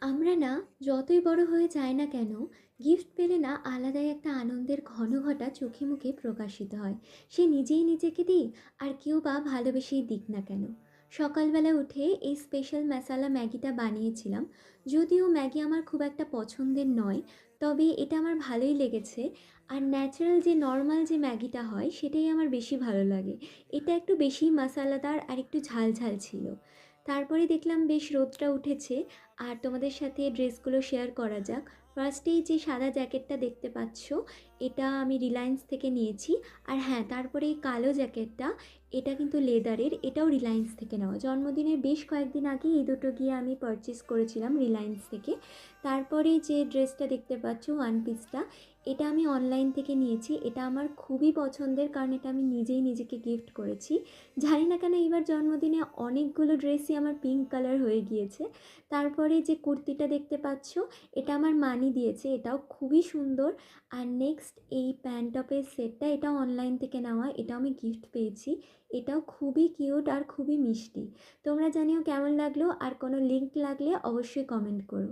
আমরা না যতই বড় হয়ে যাই না কেন, গিফট পেলে না আলাদাই একটা আনন্দের ঘনঘটা চোখে মুখে প্রকাশিত হয়। সে নিজেই নিজেকে দিই, আর কেউ বা ভালোবেসেই দিক না কেন। সকালবেলা উঠে এই স্পেশাল মশালা ম্যাগিটা বানিয়েছিলাম। যদিও ম্যাগি আমার খুব একটা পছন্দের নয়, তবে এটা আমার ভালোই লেগেছে। আর ন্যাচারাল যে নর্মাল যে ম্যাগিটা হয় সেটাই আমার বেশি ভালো লাগে। এটা একটু বেশি মশালাদার আর একটু ঝাল ঝাল ছিল। তারপরে দেখলাম বেশ রোদটা উঠেছে, আর তোমাদের সাথে ড্রেসগুলো শেয়ার করা যাক। ফার্স্টেই যে সাদা জ্যাকেটটা দেখতে পাচ্ছ, এটা আমি রিলায়েন্স থেকে নিয়েছি। আর হ্যাঁ, তারপরে এই কালো জ্যাকেটটা, এটা কিন্তু লেদারের, এটাও রিলায়েন্স থেকে নেওয়া। জন্মদিনের বেশ কয়েকদিন আগে এই দুটো গিয়ে আমি পারচেস করেছিলাম রিলায়েন্স থেকে। তারপরে যে ড্রেসটা দেখতে পাচ্ছ ওয়ান পিসটা, এটা আমি অনলাইন থেকে নিয়েছি। এটা আমার খুবই পছন্দের, কারণ এটা আমি নিজেই নিজেকে গিফট করেছি। জানি না কেন এবার জন্মদিনে অনেকগুলো ড্রেসই আমার পিঙ্ক কালার হয়ে গিয়েছে। তারপরে যে কুর্তিটা দেখতে পাচ্ছ, এটা আমার মানি দিয়েছে, এটাও খুবই সুন্দর। আর নেক্সট এই প্যান্ট টপের সেটটা, এটা অনলাইন থেকে নেওয়া, এটাও আমি গিফট পেয়েছি। এটাও খুবই কিউট আর খুবই মিষ্টি। তোমরা জানিও কেমন লাগলো, আর কোনো লিঙ্ক লাগলে অবশ্যই কমেন্ট করো।